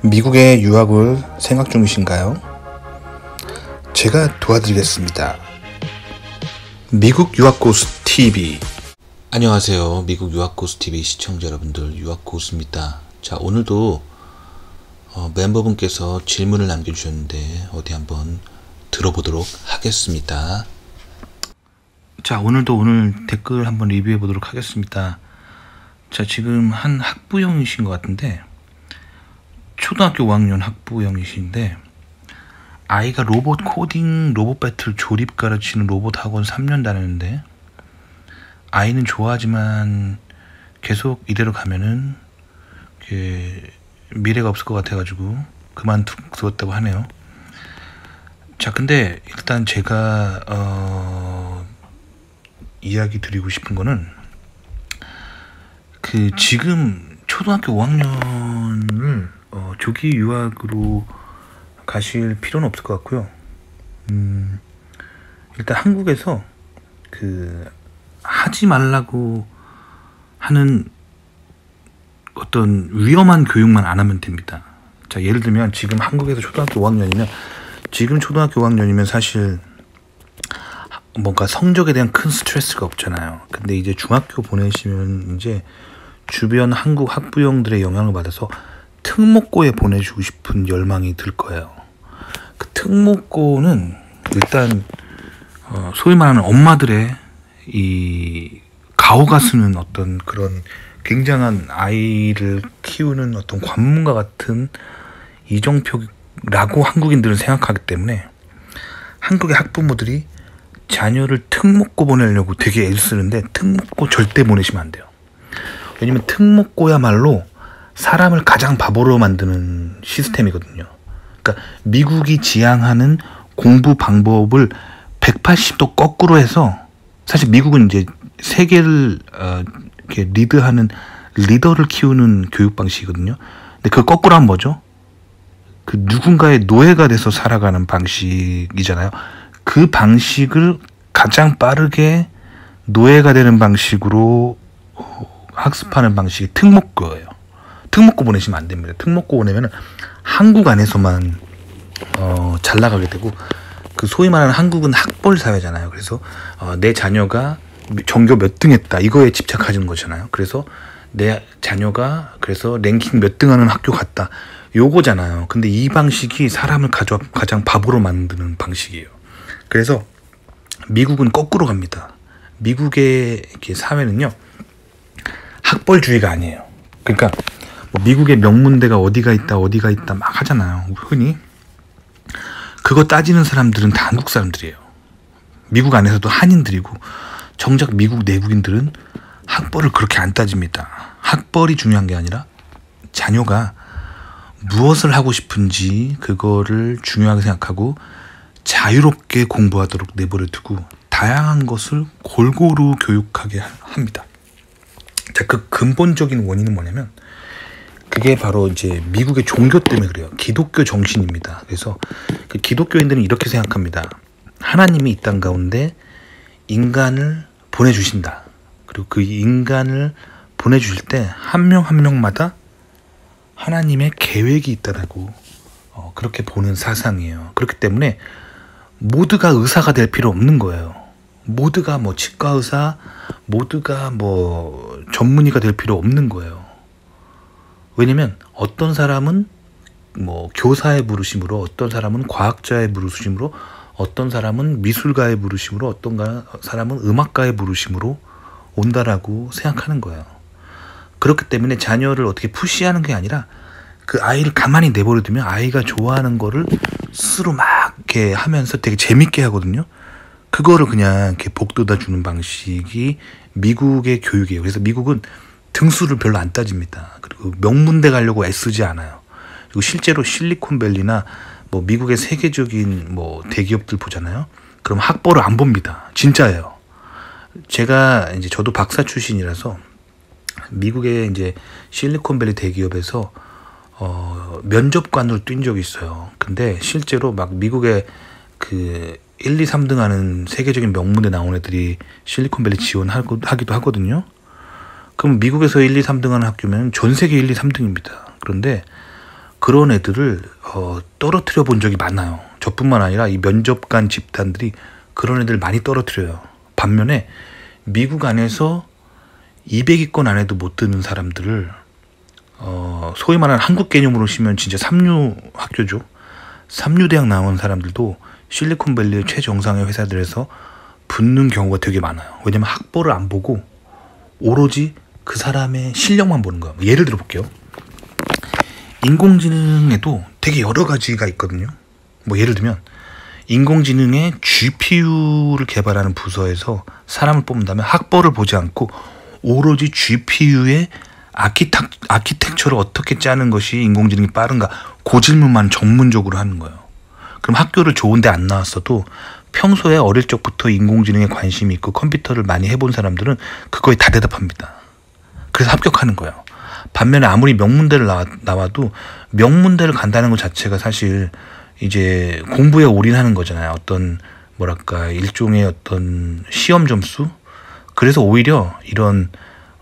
미국에 유학을 생각 중이신가요? 제가 도와드리겠습니다. 미국 유학고수 TV. 안녕하세요. 미국 유학고수 TV 시청자 여러분들, 유학고수입니다. 자, 오늘도 멤버분께서 질문을 남겨주셨는데 어디 한번 들어보도록 하겠습니다. 자, 오늘 댓글 한번 리뷰해 보도록 하겠습니다. 자, 지금 한 학부형이신 것 같은데, 초등학교 5학년 학부형이신데, 아이가 로봇 코딩, 로봇 배틀 조립 가르치는 로봇 학원 3년 다녔는데, 아이는 좋아하지만 계속 이대로 가면은 미래가 없을 것 같아가지고 그만두었다고 하네요. 자, 근데 일단 제가 이야기 드리고 싶은 거는, 지금 초등학교 5학년을 조기 유학으로 가실 필요는 없을 것 같고요. 일단 한국에서 하지 말라고 하는 어떤 위험한 교육만 안 하면 됩니다. 자, 예를 들면 지금 한국에서 초등학교 5학년이면 사실 뭔가 성적에 대한 큰 스트레스가 없잖아요. 근데 이제 중학교 보내시면 이제 주변 한국 학부형들의 영향을 받아서 특목고에 보내주고 싶은 열망이 들 거예요. 그 특목고는 일단 소위 말하는 엄마들의 이 가오가 쓰는 어떤 그런 굉장한 아이를 키우는 어떤 관문과 같은 이정표라고 한국인들은 생각하기 때문에, 한국의 학부모들이 자녀를 특목고 보내려고 되게 애를 쓰는데 특목고 절대 보내시면 안 돼요. 왜냐면 특목고야말로 사람을 가장 바보로 만드는 시스템이거든요. 그러니까 미국이 지향하는 공부 방법을 180도 거꾸로 해서, 사실 미국은 이제 세계를 이렇게 리드하는 리더를 키우는 교육 방식이거든요. 근데 그 거꾸로 하면 뭐죠? 누군가의 노예가 돼서 살아가는 방식이잖아요. 그 방식을 가장 빠르게 노예가 되는 방식으로 학습하는 방식이 특목고예요. 특목고 보내시면 안 됩니다. 특목고 보내면 한국 안에서만 잘 나가게 되고, 소위 말하는 한국은 학벌 사회잖아요. 그래서 내 자녀가 전교 몇 등 했다, 이거에 집착하는 거잖아요. 그래서 내 자녀가 그래서 랭킹 몇 등 하는 학교 갔다, 요거잖아요. 근데 이 방식이 사람을 가장 바보로 만드는 방식이에요. 그래서 미국은 거꾸로 갑니다. 미국의 사회는요, 학벌주의가 아니에요. 그러니까 미국의 명문대가 어디가 있다 막 하잖아요. 흔히 그거 따지는 사람들은 다 한국 사람들이에요. 미국 안에서도 한인들이고, 정작 미국 내국인들은 학벌을 그렇게 안 따집니다. 학벌이 중요한 게 아니라 자녀가 무엇을 하고 싶은지 그거를 중요하게 생각하고 자유롭게 공부하도록 내버려 두고 다양한 것을 골고루 교육하게 합니다. 자, 그 근본적인 원인은 뭐냐면, 그게 바로 이제 미국의 종교 때문에 그래요. 기독교 정신입니다. 그래서 기독교인들은 이렇게 생각합니다. 하나님이 이 땅 가운데 인간을 보내주신다. 그리고 그 인간을 보내주실 때 한 명 한 명마다 하나님의 계획이 있다라고 그렇게 보는 사상이에요. 그렇기 때문에 모두가 의사가 될 필요 없는 거예요. 모두가 치과 의사, 모두가 전문의가 될 필요 없는 거예요. 왜냐면 어떤 사람은 교사의 부르심으로, 어떤 사람은 과학자의 부르심으로, 어떤 사람은 미술가의 부르심으로, 어떤 사람은 음악가의 부르심으로 온다라고 생각하는 거예요. 그렇기 때문에 자녀를 어떻게 푸시하는 게 아니라 그 아이를 가만히 내버려 두면 아이가 좋아하는 거를 스스로 막 이렇게 하면서 되게 재밌게 하거든요. 그거를 그냥 이렇게 복돋아 주는 방식이 미국의 교육이에요. 그래서 미국은 등수를 별로 안 따집니다. 그리고 명문대 가려고 애쓰지 않아요. 그리고 실제로 실리콘밸리나 미국의 세계적인 대기업들 보잖아요. 그럼 학벌을 안 봅니다. 진짜예요. 저도 박사 출신이라서 미국의 이제 실리콘밸리 대기업에서 면접관으로 뛴 적이 있어요. 근데 실제로 미국의 1, 2, 3등 하는 세계적인 명문대 나온 애들이 실리콘밸리 지원하기도 하거든요. 그럼 미국에서 1, 2, 3등 하는 학교면 전 세계 1, 2, 3등입니다. 그런데 그런 애들을 떨어뜨려 본 적이 많아요. 저뿐만 아니라 이 면접관 집단들이 그런 애들 많이 떨어뜨려요. 반면에 미국 안에서 200위권 안에도 못 드는 사람들을 소위 말하는 한국 개념으로 치면 진짜 삼류 학교죠. 삼류 대학 나온 사람들도 실리콘밸리의 최정상의 회사들에서 붙는 경우가 되게 많아요. 왜냐면 학벌을 안 보고 오로지 그 사람의 실력만 보는 거예요. 예를 들어 볼게요. 인공지능에도 되게 여러 가지가 있거든요. 뭐 예를 들면 인공지능의 GPU를 개발하는 부서에서 사람을 뽑는다면 학벌을 보지 않고 오로지 GPU의 아키텍처를 어떻게 짜는 것이 인공지능이 빠른가, 그 질문만 전문적으로 하는 거예요. 그럼 학교를 좋은데 안 나왔어도 평소에 어릴 적부터 인공지능에 관심이 있고 컴퓨터를 많이 해본 사람들은 그거에 다 대답합니다. 그래서 합격하는 거예요. 반면에 아무리 명문대를 나와도 명문대를 간다는 것 자체가 사실 이제 공부에 올인하는 거잖아요. 어떤 뭐랄까 일종의 어떤 시험 점수. 그래서 오히려 이런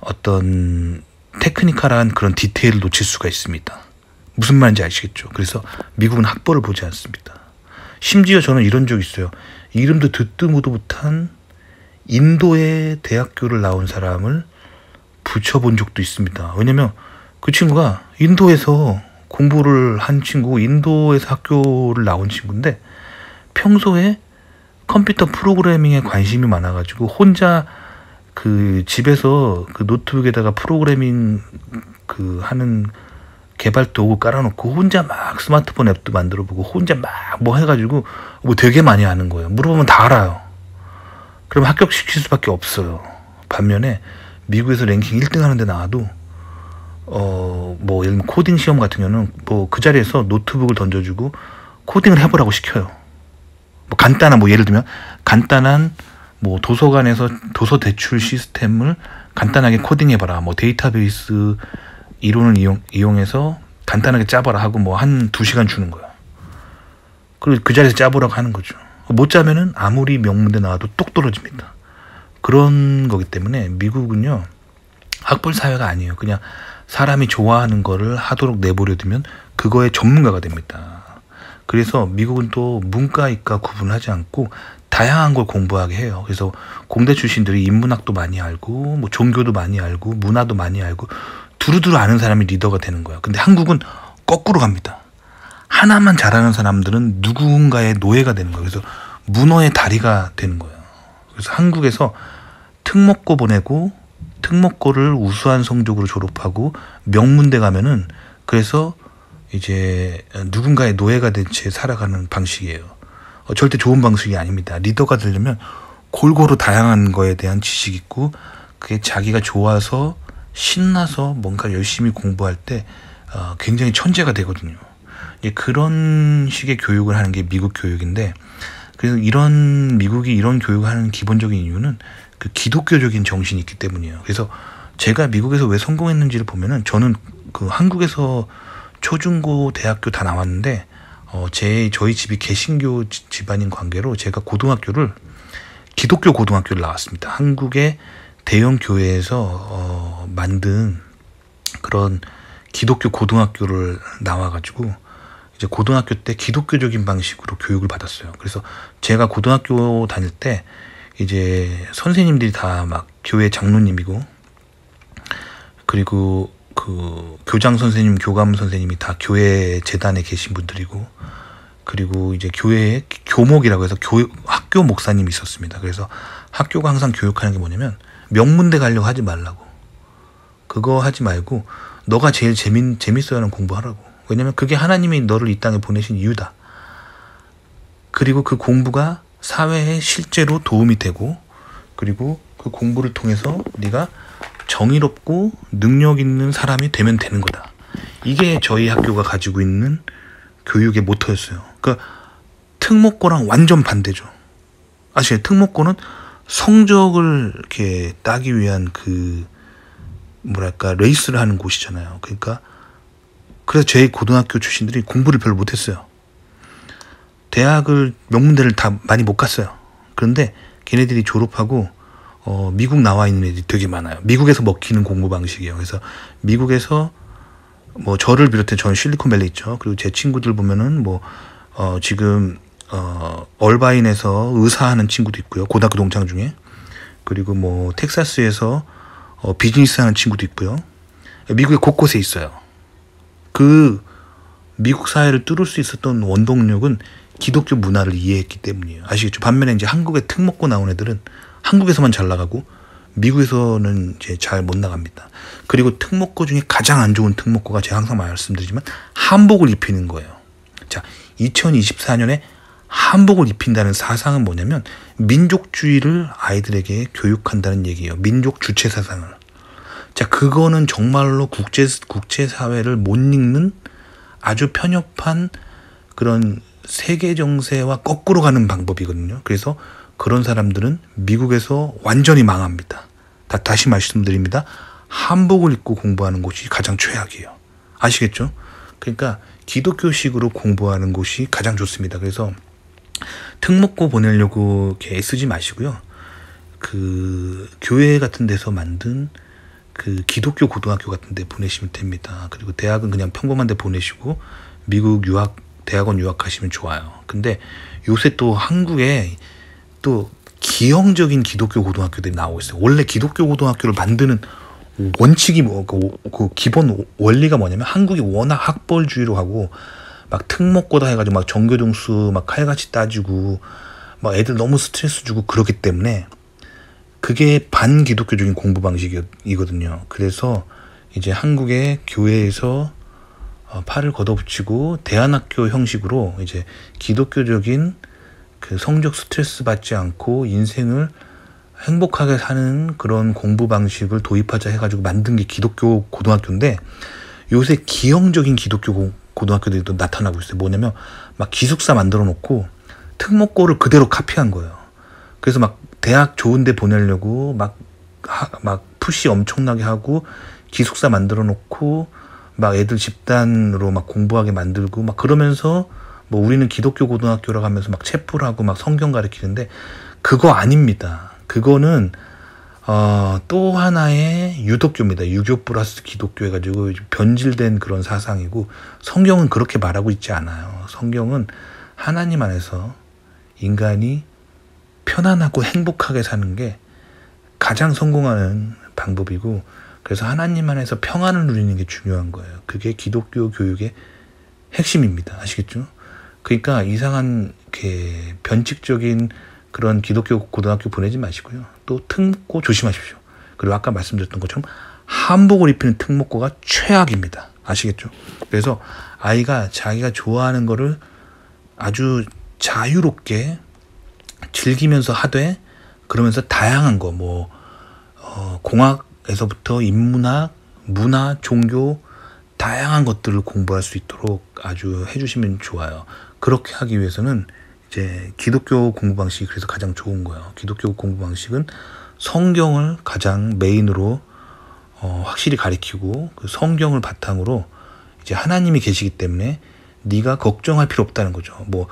어떤 테크니컬한 그런 디테일을 놓칠 수가 있습니다. 무슨 말인지 아시겠죠? 그래서 미국은 학벌을 보지 않습니다. 심지어 저는 이런 적이 있어요. 이름도 듣도 보도 못한 인도의 대학교를 나온 사람을 붙여본 적도 있습니다. 왜냐면 그 친구가 인도에서 공부를 한 친구고 인도에서 학교를 나온 친구인데 평소에 컴퓨터 프로그래밍에 관심이 많아가지고 혼자 그 집에서 그 노트북에다가 프로그래밍 그 하는 개발 도구 깔아놓고 혼자 막 스마트폰 앱도 만들어보고 혼자 막 뭐 해가지고 뭐 되게 많이 아는 거예요. 물어보면 다 알아요. 그럼 합격시킬 수밖에 없어요. 반면에 미국에서 랭킹 1등 하는 데 나와도 뭐 예를 들면 코딩 시험 같은 경우는 뭐 그 자리에서 노트북을 던져주고 코딩을 해보라고 시켜요. 뭐 간단한 뭐 예를 들면 간단한 뭐 도서관에서 도서 대출 시스템을 간단하게 코딩해봐라. 뭐 데이터베이스 이론을 이용해서 간단하게 짜봐라 하고 뭐 한 2시간 주는 거야. 그리고 그 자리에서 짜보라고 하는 거죠. 못 짜면은 아무리 명문대 나와도 똑 떨어집니다. 그런 거기 때문에 미국은요 학벌 사회가 아니에요. 그냥 사람이 좋아하는 거를 하도록 내버려 두면 그거의 전문가가 됩니다. 그래서 미국은 또 문과, 이과 구분하지 않고 다양한 걸 공부하게 해요. 그래서 공대 출신들이 인문학도 많이 알고 뭐 종교도 많이 알고 문화도 많이 알고 두루두루 아는 사람이 리더가 되는 거예요. 근데 한국은 거꾸로 갑니다. 하나만 잘하는 사람들은 누군가의 노예가 되는 거예요. 그래서 문어의 다리가 되는 거예요. 그래서 한국에서 특목고 보내고 특목고를 우수한 성적으로 졸업하고 명문대 가면은 그래서 이제 누군가의 노예가 된 채 살아가는 방식이에요. 절대 좋은 방식이 아닙니다. 리더가 되려면 골고루 다양한 거에 대한 지식이 있고 그게 자기가 좋아서 신나서 뭔가 열심히 공부할 때 굉장히 천재가 되거든요. 이제 그런 식의 교육을 하는 게 미국 교육인데 그래서 미국이 이런 교육을 하는 기본적인 이유는 그 기독교적인 정신이 있기 때문이에요. 그래서 제가 미국에서 왜 성공했는지를 보면은 저는 그 한국에서 초중고 대학교 다 나왔는데 저희 집이 개신교 집안인 관계로 제가 고등학교를 기독교 고등학교를 나왔습니다. 한국의 대형 교회에서 만든 그런 기독교 고등학교를 나와가지고 이제 고등학교 때 기독교적인 방식으로 교육을 받았어요. 그래서 제가 고등학교 다닐 때 이제 선생님들이 다 막 교회 장로님이고 그리고 그 교장 선생님, 교감 선생님이 다 교회 재단에 계신 분들이고 그리고 이제 교회에 교목이라고 해서 학교 목사님이 있었습니다. 그래서 학교가 항상 교육하는 게 뭐냐면 명문대 가려고 하지 말라고. 그거 하지 말고 너가 제일 재밌어야 하는 공부하라고. 왜냐면 그게 하나님이 너를 이 땅에 보내신 이유다. 그리고 그 공부가 사회에 실제로 도움이 되고 그리고 그 공부를 통해서 네가 정의롭고 능력 있는 사람이 되면 되는 거다. 이게 저희 학교가 가지고 있는 교육의 모토였어요. 그러니까 특목고랑 완전 반대죠. 아시죠? 특목고는 성적을 이렇게 따기 위한 그 뭐랄까 레이스를 하는 곳이잖아요. 그러니까 그래서 제 고등학교 출신들이 공부를 별로 못했어요. 대학을 명문대를 다 많이 못 갔어요. 그런데 걔네들이 졸업하고 미국 나와 있는 애들이 되게 많아요. 미국에서 먹히는 공부 방식이에요. 그래서 미국에서 뭐 저를 비롯해 저는 실리콘밸리 있죠. 그리고 제 친구들 보면은 뭐 지금 얼바인에서 의사하는 친구도 있고요. 고등학교 동창 중에. 그리고 뭐 텍사스에서 비즈니스 하는 친구도 있고요. 미국의 곳곳에 있어요. 그 미국 사회를 뚫을 수 있었던 원동력은 기독교 문화를 이해했기 때문이에요. 아시겠죠? 반면에 이제 한국에 특 먹고 나온 애들은 한국에서만 잘 나가고 미국에서는 이제 잘 못 나갑니다. 그리고 특목고 중에 가장 안 좋은 특목고가 제가 항상 말씀드리지만 한복을 입히는 거예요. 자, 2024년에 한복을 입힌다는 사상은 뭐냐면 민족주의를 아이들에게 교육한다는 얘기예요. 민족 주체 사상을. 자, 그거는 정말로 국제사회를 못 읽는 아주 편협한 그런 세계 정세와 거꾸로 가는 방법이거든요. 그래서 그런 사람들은 미국에서 완전히 망합니다. 다시 말씀드립니다. 한복을 입고 공부하는 곳이 가장 최악이에요. 아시겠죠? 그러니까 기독교식으로 공부하는 곳이 가장 좋습니다. 그래서 특목고 보내려고 이렇게 애쓰지 마시고요. 그 교회 같은 데서 만든 그 기독교 고등학교 같은 데 보내시면 됩니다. 그리고 대학은 그냥 평범한 데 보내시고 미국 대학원 유학하시면 좋아요. 근데 요새 또 한국에 또 기형적인 기독교 고등학교들이 나오고 있어요. 원래 기독교 고등학교를 만드는 원칙이 그 기본 원리가 뭐냐면 한국이 워낙 학벌주의로 하고 막 특목고다 해가지고 막 전교등수 막 칼같이 따지고 막 애들 너무 스트레스 주고 그러기 때문에 그게 반기독교적인 공부 방식이거든요. 그래서 이제 한국의 교회에서 팔을 걷어붙이고 대안학교 형식으로 이제 기독교적인 그 성적 스트레스 받지 않고 인생을 행복하게 사는 그런 공부 방식을 도입하자 해가지고 만든 게 기독교 고등학교인데 요새 기형적인 기독교 고등학교들이 또 나타나고 있어요. 뭐냐면 막 기숙사 만들어 놓고 특목고를 그대로 카피한 거예요. 그래서 막 대학 좋은 데 보내려고 막 푸시 엄청나게 하고 기숙사 만들어 놓고 막 애들 집단으로 막 공부하게 만들고 막 그러면서 뭐 우리는 기독교 고등학교라고 하면서 막 체불하고 막 성경 가르치는데 그거 아닙니다. 그거는 또 하나의 유독교입니다. 유교 플러스 기독교 해가지고 변질된 그런 사상이고 성경은 그렇게 말하고 있지 않아요. 성경은 하나님 안에서 인간이 편안하고 행복하게 사는 게 가장 성공하는 방법이고 그래서 하나님 안에서 평안을 누리는 게 중요한 거예요. 그게 기독교 교육의 핵심입니다. 아시겠죠? 그러니까 이상한 이렇게 변칙적인 그런 기독교 고등학교 보내지 마시고요. 또 특목고 조심하십시오. 그리고 아까 말씀드렸던 것처럼 한복을 입히는 특목고가 최악입니다. 아시겠죠? 그래서 아이가 자기가 좋아하는 거를 아주 자유롭게 즐기면서 하되 그러면서 다양한 거 뭐 공학에서부터 인문학, 문화, 종교 다양한 것들을 공부할 수 있도록 아주 해주시면 좋아요. 그렇게 하기 위해서는 이제 기독교 공부 방식이 그래서 가장 좋은 거예요. 기독교 공부 방식은 성경을 가장 메인으로 확실히 가리키고 그 성경을 바탕으로 이제 하나님이 계시기 때문에 네가 걱정할 필요 없다는 거죠. 뭐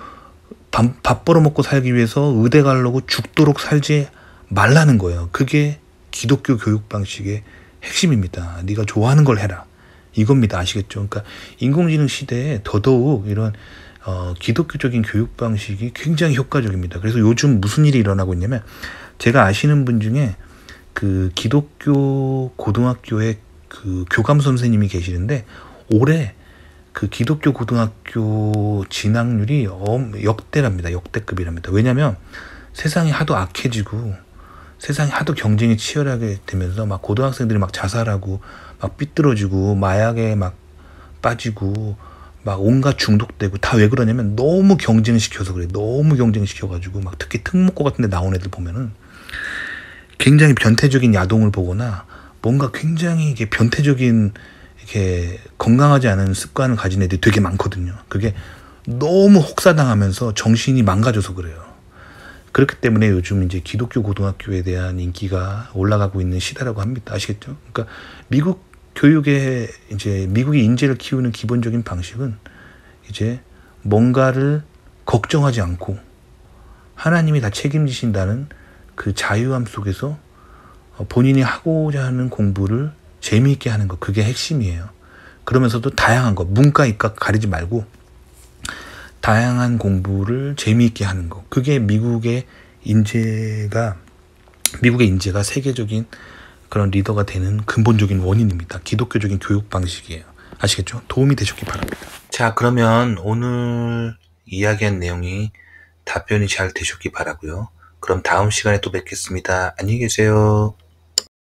밥 벌어먹고 살기 위해서 의대 가려고 죽도록 살지 말라는 거예요. 그게 기독교 교육 방식의 핵심입니다. 네가 좋아하는 걸 해라. 이겁니다. 아시겠죠? 그러니까 인공지능 시대에 더더욱 이런 기독교적인 교육 방식이 굉장히 효과적입니다. 그래서 요즘 무슨 일이 일어나고 있냐면 제가 아시는 분 중에 그 기독교 고등학교의 그 교감 선생님이 계시는데 올해 그 기독교 고등학교 진학률이 역대랍니다. 역대급이랍니다. 왜냐하면 세상이 하도 악해지고 세상이 하도 경쟁이 치열하게 되면서 막 고등학생들이 막 자살하고 막 삐뚤어지고 마약에 막 빠지고 막 온갖 중독되고 다 왜 그러냐면 너무 경쟁시켜서 그래. 너무 경쟁시켜가지고 막 특히 특목고 같은 데 나온 애들 보면은 굉장히 변태적인 야동을 보거나 뭔가 굉장히 이게 변태적인 이렇게 건강하지 않은 습관을 가진 애들이 되게 많거든요. 그게 너무 혹사당하면서 정신이 망가져서 그래요. 그렇기 때문에 요즘 이제 기독교 고등학교에 대한 인기가 올라가고 있는 시대라고 합니다. 아시겠죠? 그러니까 미국 교육에 이제 미국의 인재를 키우는 기본적인 방식은 이제 뭔가를 걱정하지 않고 하나님이 다 책임지신다는 그 자유함 속에서 본인이 하고자 하는 공부를 재미있게 하는 거, 그게 핵심이에요. 그러면서도 다양한 거, 문과 이과 가리지 말고 다양한 공부를 재미있게 하는 거, 그게 미국의 인재가 세계적인 그런 리더가 되는 근본적인 원인입니다. 기독교적인 교육 방식이에요. 아시겠죠? 도움이 되셨기 바랍니다. 자, 그러면 오늘 이야기한 내용이 답변이 잘 되셨기 바라고요. 그럼 다음 시간에 또 뵙겠습니다. 안녕히 계세요.